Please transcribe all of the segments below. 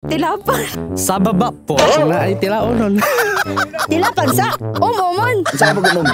Tilapan. Sa baba po. Kung na ay tilaonon. Tilapan sa umumon. Sa pag-umom.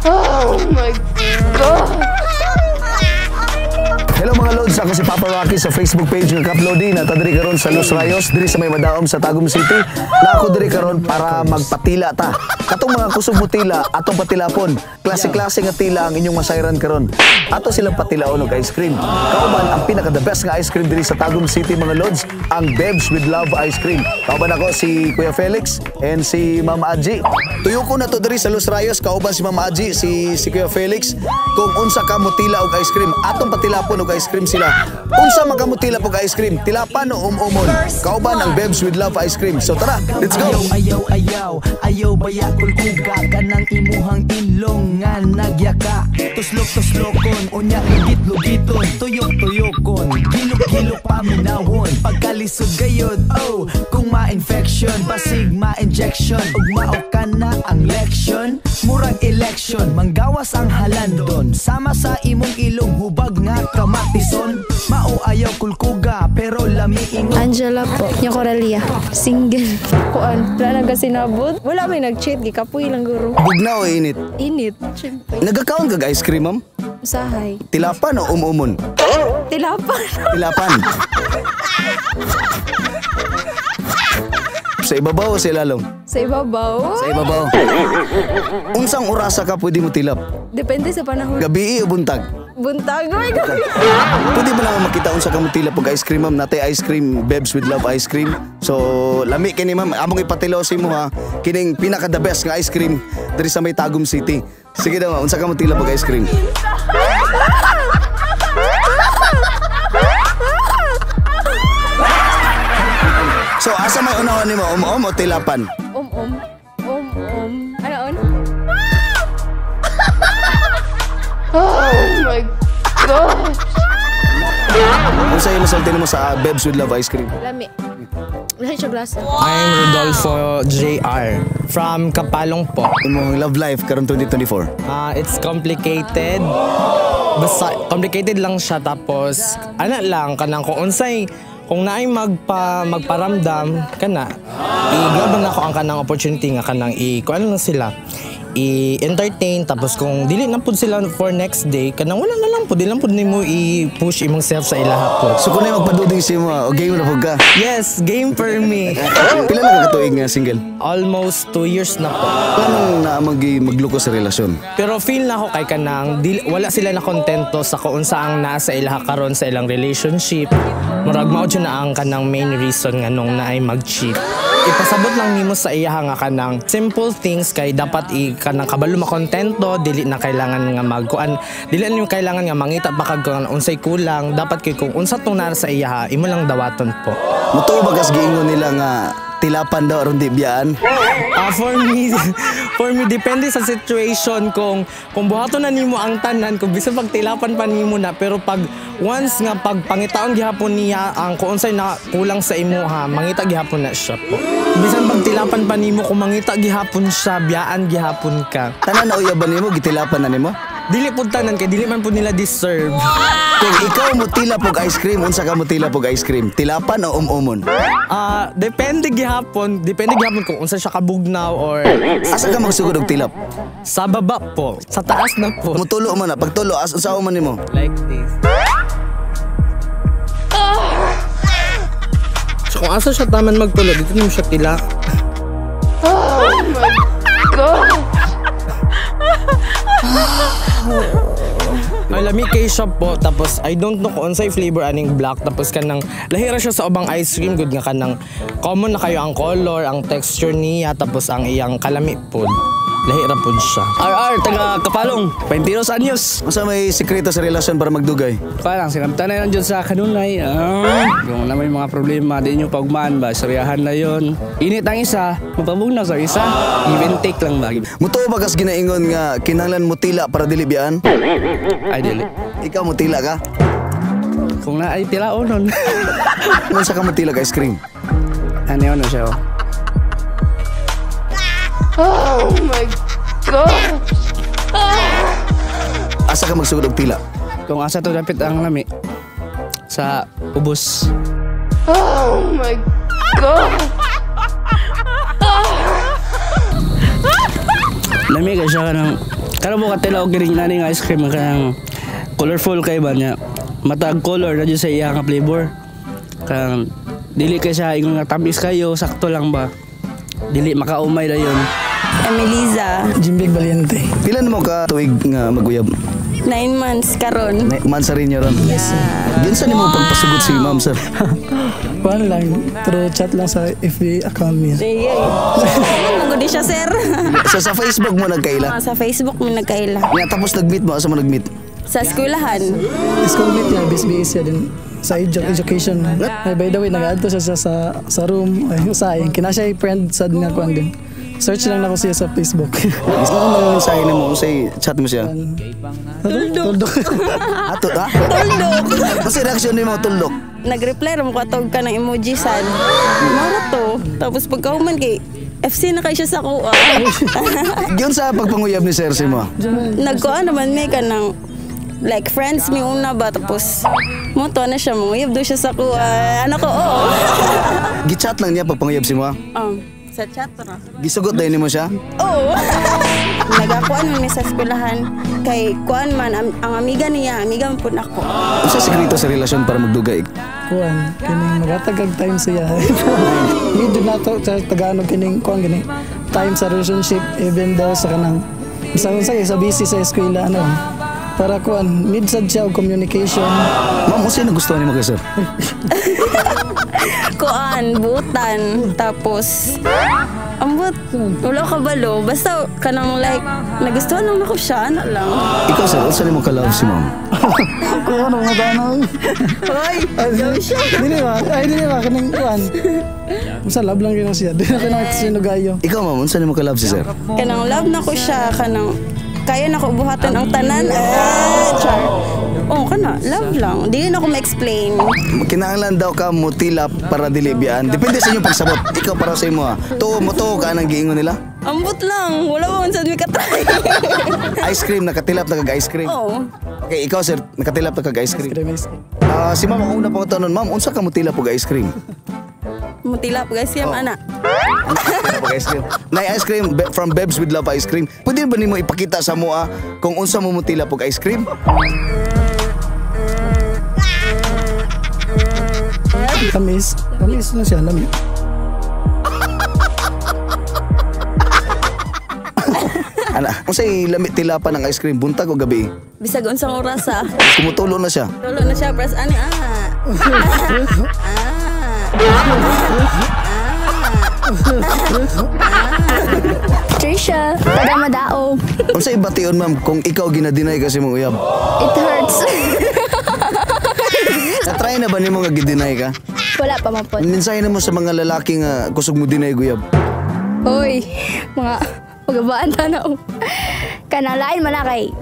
Oh my God. Hello mga Lods, ako si Papa Rocky sa Facebook page ng Kaplodi na tadiri karon sa Los Rayos, diri sa may madaom sa Tagum City. Na ako diri karon para magpatila ta. Katong mga kusog mo tila, atong patilapon. Klase-klase nga tila ang inyong masayran karon. Ato silang patilaon og ice cream. Kauban ang pinaka the best nga ice cream diri sa Tagum City mga Lods, ang Bebs with Love Ice Cream. Kauban ako si Kuya Felix and si Mama Aji. Tuyo ko na to diri sa Los Rayos, kauban si Mama Aji, si Kuya Felix. Kung unsa ka mo tila og ice cream, atong patilapon og ice cream sila. Unsa magamutila pog ice cream? Tilapan o umon. Kauban ang Bebs with Love Ice Cream. So tara, let's go. Ayaw baya kulkuga kanang imuhang ilong nga nagyaka. Tuslok-tuslokon unya lugit-lugiton, tuyok-tuyokon, gilok-gilok paminawon. Pagkalisod gayod, oh, kung ma-infection, basig ma-injection, ug mao ka na ang leksyon. Murag election, manggawas ang halandon. Sama sa imong ilong hubag nga kamatison. Mao ayaw kulkuga pero lami ingon. Angela po, yung Coralia. Single. Kuan, wala nagkasinabot. Wala may nag-cheat, gikapoy lang guro. Bugnaw o init? Init, syempre. Nagakaon kag ice cream, ma'am? Usahay. Tilapan o umon? Tilapan. Tilapan. Sa ibabaw o sa ilalong? Sa ibabaw. Sa ibabaw. Unsang orasa ka pwede mo tilap? Depende sa panahon. Gabi o buntag? Buntag. Oh my God. Pwede mo naman makita unsa ka mo tilap og ice cream, ma'am. Natay ice cream, Bebs with Love Ice Cream. So, lami kini, ma'am. Among ipatilaw si mo ha. Kining pinaka the best nga ice cream diri sa may Tagum City. Sige daw, unsa ka mo tilap og ice cream? So, asa may unahan nimo? O tilapan? Ano on? Oh my God. Unsa imong sulti nimo sa Bebs with Love Ice Cream? Lami. Lahat siya glasa. I'm Rodolfo JR from Kapalong po. Imong love life karon 2024. It's complicated. Basta complicated lang siya tapos ana lang kanang kung naay magparamdam kana i-grab na ako ang kanang opportunity nga kanang kuan lang sila i-entertain tapos kung dili na pud sila for next day kanang wala na lang pud di lang pud nimo i-push imong self sa ilaha po. So kung magpaduding si mo o game na pud ka? Yes, game for me. Pila na ka katuig nga single? Almost 2 years na po. Anong na magluko sa relasyon? Pero feel na ako kay kanang wala sila na kontento sa kung saang naa sa ilaha karon sa ilang relationship. Murag mao na ang kanang main reason nga nung naay mag-cheat. Ipasabot lang nimo sa iya nga kanang simple things kay dapat kanang kabalo makontento, dili na kailangan nga magkuan, dili na kailangan nga mangita pa kag unsay kulang, dapat kay kung unsa tong nara sa iya imo lang dawaton po. Muto bagas giingon nila nga tilapan daw aron di biyaan? For me depende sa situation kung buhaton na nimo ang tanan kung bisan pagtilapan pa nimo na pero pag once nga pagpangitaon gihapon niya ang kung unsay na kulang sa imo ha mangita gihapon na siya po. Bisan pagtilapan pa nimo kung mangita gihapon siya biyaan gihapon ka. Tanan na uyaban nimo gitilapan na nimo? Dili pud tanan kay dili man pud nila deserve. Kung ikaw mo tila pog ice cream, unsa ka mo tila pog ice cream? Tilapan o umon? Depende gihapon kung unsa siya kabugnaw or asa ka magsugod og tilap? Sa baba po, sa taas na po. Mutulo man na, pagtulo asa man nimo? Like this. So kung asa siya taman magtulo, dito nimo siya tila. Oh my God. Ay lami kay siya po tapos I don't know kung unsay flavor aning black tapos kanang lahira siya sa ubang ice cream good nga kanang common na kayo ang color, ang texture niya tapos ang iyang kalami po. Lahira po siya. RR, taga Kapalong, 22 anyos. Asa may sikreto sa relasyon para magdugay? Parang sinabtan na lang dyan sa kanunay. Yung na may mga problema, di nyo paugmaan ba? Saryahan na yon. Init ang isa, mapabugnaw sa isa. Give and take lang ba? Muto ba kas ginaingon nga kinahanglan mo tila para dili biyaan? Ay, dili. Ikaw mo tila ka? Kung na ay tilaon nun. Unsa ka mo tila ka ice cream? Ano yun na siya, oh. Oh my God! Asa ka magsugod og tila? Kung asa to dapit ang lami. sa ubos. Lami ka siya kanang karo mo katila og giring nani nga ice cream kanang colorful kay ba niya. Matag color na dyan sa iya nga flavor. Kanang dili kay siya ingon nga tamis kayo, sakto lang ba. Dili makaumay na yun. Emeliza, Jimbig Valiente. Pilan mo ka tuig nga maguyab? 9 months karon. Mansa rin niya ron. Ginsa ni mo pagpasugod si ma'am sir? Kuhan lang, through chat lang sa FB account niya. Sige. Nagudi siya, sir. So sa Facebook mo nagkaila? Sa Facebook mo nagkaila. Nga tapos nag-meet mo, asa mo nag-meet? Sa eskwelahan. Schoolmate niya, BSBS siya din sa education. Ay, by the way, nag-add to siya sa room. Ay, usay. Kina siya friend sa nga kuhan din. Search lang ako siya sa Facebook. Gusto ko naman sa akin mo, say chat mo siya. Tuldok. Ato, ha? Tuldok. Kasi reaksyon ni mo, tuldok. Nag-reply ram ko atog ka ng emoji sad. Mara to. Tapos pagkauman kay FC na kay siya sa kuha. Yun sa pagpanguyab ni Sir mo. Nagkuha naman may ka ng like friends mi una ba tapos mo to na siya mo uyab do siya sa kuha. Ano ko oo. Gichat lang niya pagpanguyab si mo. Sa chat ra. Gisugot dahil mo siya. Oo. Nagakuan man sa eskwelahan kay kuan man ang amiga niya, amiga man pud ako. Ano sa sekreto sa relasyon para magdugay? Kuhan, kining magatagag time siya. Need na to sa Tagalog kining kuhan gini. Time sa relationship even though sa kanang bisan sa busy sa eskwela ano. Para kuhan, need sad siya og communication. Ma'am, mo sino gusto ni mo kay Sir? Kuan, butan, tapos ambot, wala ka balo. Basta kanang like, nagustuhan lang ako siya, ano lang. Ikaw Sir, unsa nimo ka love si ma'am? Kuhan, mga tanong. Hoy, daw siya. Dili ba, kining kuhan. Basta love lang gina siya. Di na kinakasinugayo. Ikaw ma'am, unsa nimo ka love si Sir? Kanang love na ko siya, kanang kaya na ko buhatan ang tanan. Char. Oh, kana, love lang. Dili na ko ma-explain. Kinahanglan daw ka mutilap para dili biyaan. Depende sa inyong pagsabot. Ikaw para sa imo ha. Tuo mo to ka nang giingon nila. Ambot lang, wala mo sa mi katry. Ice cream nakatilap na kag ice cream. Oh. Okay, ikaw Sir, nakatilap na kag ice cream. Cremes. Si ma'am ang una pa ko tanon, ma'am, unsa ka mutilap og ice cream? Mutilap guys, yung ana. Mutilap og ice cream. Nay ice cream from Bebs with Love ice cream. Pwede ba nimo ipakita sa moa kung unsa mo mutilap og ice cream? Kamis na siya, lami. Ana, unsay lamit tilapan ng ice cream buntag o gabi? Bisag unsang oras ah. Kumutulo na siya. Tulo na siya, pres ani Trisha, pada madao. Unsay bation ma'am kung ikaw ginadinay kasi mong uyab? It hurts. Na-try na ba nimo nga gidinay ka? Wala pa mapod. Mensahe na mo sa mga lalaki nga kusog mo dinay guyab. Hoy, mga pagabaan tanaw. Kanalain man na kay.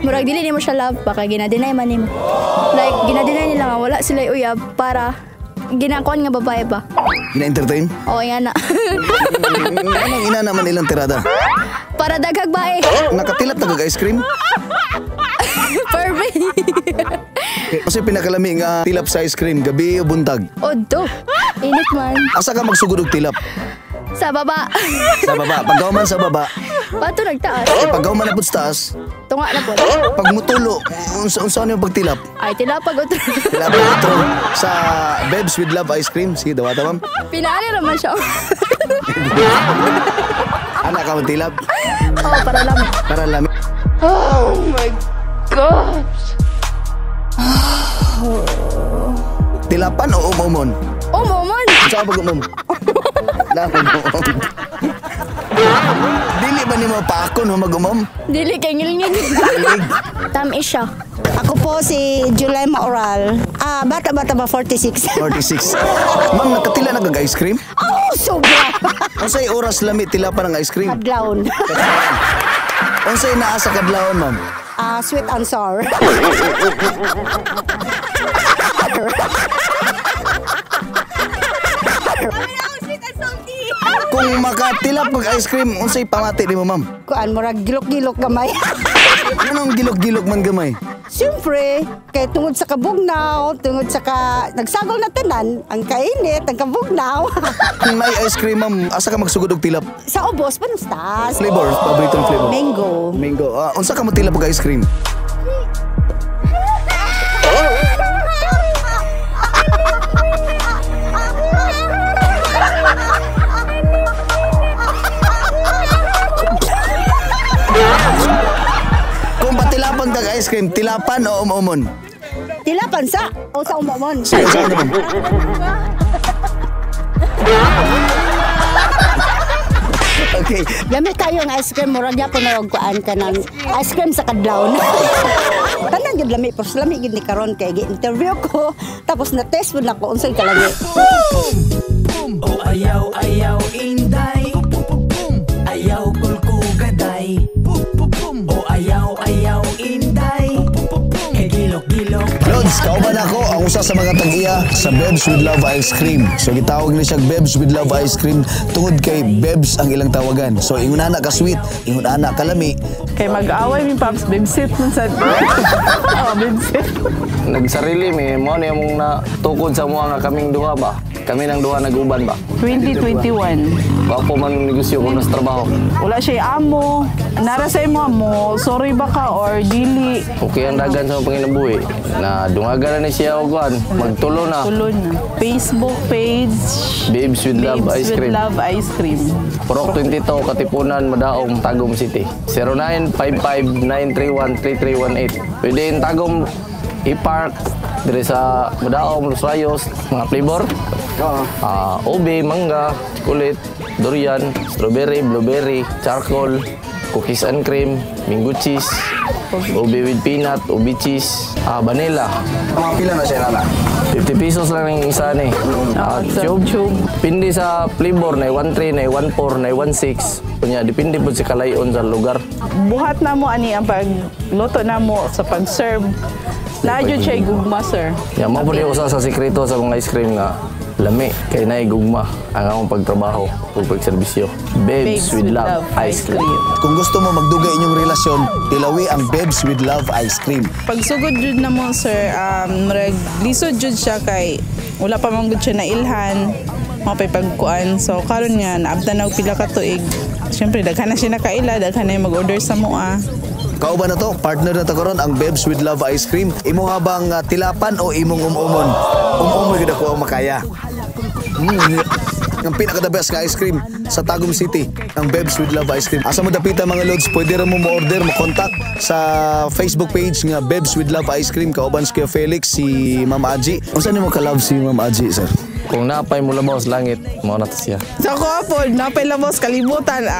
Murag dili nimo siya love pa kay ginadinay man nimo. Like ginadinay nila nga wala sila uyab para ginakuan nga babae ba. Gina-entertain? Oo nga na. Anong ina naman ilang tirada? Para daghag bae. Nakatilap na kag ice cream? Perfect. Kasi pinakalami nga tilap sa ice cream, gabi o buntag. Odo. Init man. Asa ka magsugod og tilap? Sa baba. Sa baba. Paggaw man sa baba, Pato nagtaas. paggaw man na pud sa taas, Tunga na po. pag mutulo, unsa niyo pagtilap? Ay, tinapag otro. Tilap otro sa Bebs with Love ice cream. Sige, dawata ma'am. Pinaali naman siya. Anak ka tilap Oh, para lang. para lami. Tilapan o umumon? Oh, momon. Saan pag umum? Lamon mo. Dili ba ni mo paakon o mag-umom? Dili kay ngilingig. Tamis siya. Ako po si July Maoral. Bata-bata ba 46? 46. Ma'am, nakatila na kag ice cream? Oh, sobra! Unsay oras lami tilapan ng ice cream? Kadlaon. Unsay naa sa kadlawon, ma'am? Sweet and sour. Kung makatilap kag ice cream, unsay pamati nimo, ma'am? Kuan, murag gilok-gilok gamay. Anong gilok-gilok man gamay? siyempre, kay tungod sa kabugnaw, tungod sa nagsagol na tanan, ang kainit, ang kabugnaw. May ice cream, ma'am. Asa ka magsugod og tilap? Sa ubos, panustas. Flavor, paboritong flavor. Mango. Mango. Unsa ka mo tilap og ice cream? Kung patilapan tag ice cream, tilapan o umumon? Tilapan sa o sa umamon. Sige, saan naman? Okay. Gamit kayo ang ice cream, murag niya po naragkuan ka ng ice cream sa kadlaw. Tanan yun lami, pero lami yun ni karon kay interview ko, tapos na-test mo na ko, unsay kalagi. O ayaw, ayaw, inday. Ayaw, kulkugaday. O ayaw, ayaw, inday. E gilok-gilok. Lods, kauban ako ang usa sa mga tag-iya sa Bebs with Love Ice Cream. So gitawag ni siya Bebs with Love Ice Cream tungod kay Bebs ang ilang tawagan. So ingon ana ka sweet, ingon ana ka lami. Kay mag-away mi Paps, bibsit nun sa... Oo, bibsit. Nagsarili mi, mo na yung natukod sa mga kaming duha ba? Kami ng duha nag-uban ba? 2021. Wapo man negosyo kung nasa trabaho. Wala siya amo. Nara sa imo amo, sorry ba ka or dili. Okay ang dagan sa mga panginabuhi. Na dungaga na siya o kuhan, magtulo na. Tulo na. Facebook page. Babes with Love Ice Babes with Cream. Love Ice Cream. Purok 22, Katipunan, Madaong, Tagum City. 0955-931-3318. Pwede yung Tagum i-park dire sa Madaong, Los Rayos, mga flavor. Ube, mangga, kulit, durian, strawberry, blueberry, charcoal, cookies and cream, mango cheese, ube with peanut, ube cheese, vanilla. Mga pila na siya nana. 50 pesos lang yung isa ni. Tube. Pindi sa flavor na 1.3, na 1.4, na 1.6. Kunya depende po sa kalayon sa lugar. Buhat na mo ani ang pagluto na mo sa pag-serve. Layo siya gugma, sir. Ya, mo po usa sa sikreto sa mga ice cream nga lami kay naay gugma ang akong pagtrabaho ug pagserbisyo. Babes with Love Ice Cream. Kung gusto mo magdugay inyong relasyon, tilawi ang Bebs with Love Ice Cream. Pag sugod jud na mo, sir, lisod jud siya kay wala pa man gud siya na ilhan. Mapay pagkuan. So karon nga naabtan og pila ka tuig. Siyempre daghan na siya nakaila, daghan na mag-order sa moa. Kauban na to, partner na to karon ang Bebs with Love Ice Cream. Imo habang tilapan o imong umumon? Umumon gid ako ang makaya. Ang pinaka-the best nga ice cream sa Tagum City, ang Bebs with Love Ice Cream. Asa mo dapita mga lods, pwede rin mo ma-order, ma-contact sa Facebook page nga Bebs with Love Ice Cream. Kauban si Kuya Felix, si Ma'am Aji. O saan mo ka-love si Ma'am Aji, sir? Kung napay mo labaw sa langit, mao na to siya. Sa ko po, napay labos kalibutan.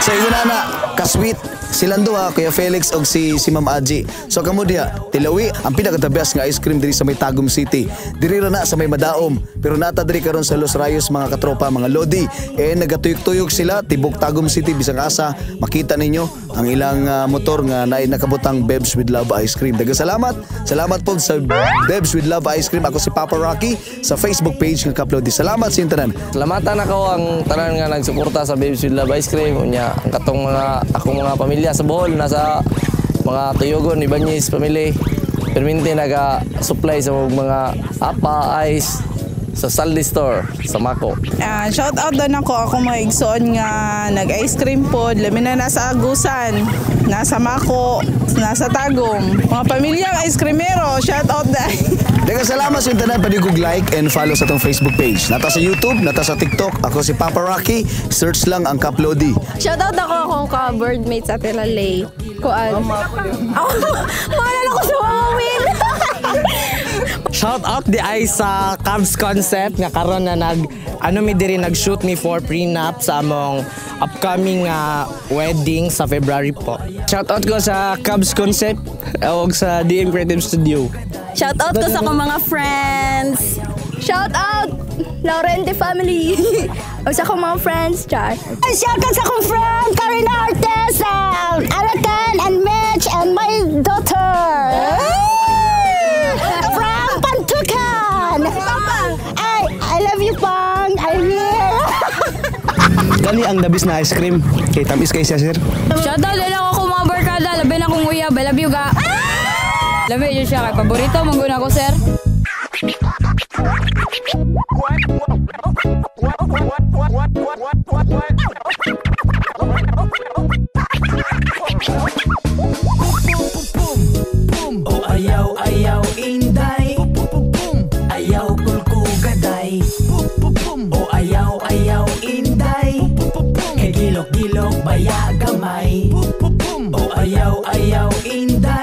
So yun na, ka-sweet. Silang duha, Kuya Felix o si Ma'am Aji. So kamo diha, tilawi ang pinaka-the best nga ice cream diri sa may Tagum City. Diri ra na sa may Madaom, pero nata diri karon sa Los Rayos mga katropa, mga lodi. Nagatuyok-tuyok sila tibok Tagum City bisang asa makita ninyo ang ilang motor nga naay nakabutang Bebs with Love Ice Cream. Daghang salamat. Salamat po sa Bebs with Love Ice Cream. Ako si Papa Rocky sa Facebook page nga ka-upload. Salamat sa tanan. Salamatan ako ang tanan nga nagsuporta sa Babes with Love Ice Cream. Unya, ang katong akong mga pamilya sa Bohol, nasa mga Tuyogon, Ibanez, family. Perminte naga-supply sa mga apa, ice, sa Saldi Store, sa Mako. Shout out doon ako mga igsoon nga nag-ice cream pod. Lamin na nasa Agusan, nasa Mako, nasa Tagum. Mga pamilyang ice creamero, shout out dahil. Daghang salamat sa tanan, padigog like and follow sa atong Facebook page. Nata sa YouTube, nata sa TikTok. Ako si Papa Rocky. Search lang ang Kaplodi. Shoutout ako akong ka-birdmate sa Telalay. Kuan. Maalala ko sa Wawin. Shout out di ay sa Cubs Concept nga karon na mi diri nag-shoot me for prenup sa among upcoming wedding sa February po. Shout out ko sa Cubs Concept o sa DM Creative Studio. Shoutout ko sa akong mga friends. Shout out! Laurente family! O sa akong mga friends, Char. Shout out sa akong friend, Karina Artesa, Aratan and Mitch and my daughter. From Pantukan. I love you, Pang. I'm here. Kani ang dabis na ice cream. Kay tamis kay siya, sir. Shoutout din ako mga barkada siya, labi na kong uyab. I love you ga. Labi yun siya kay paborito mangguna ko sir. O ayaw ayaw inday, ayaw kulkugaday. O ayaw ayaw inday, kay gilok gilok baya gamay. O ayaw ayaw inday.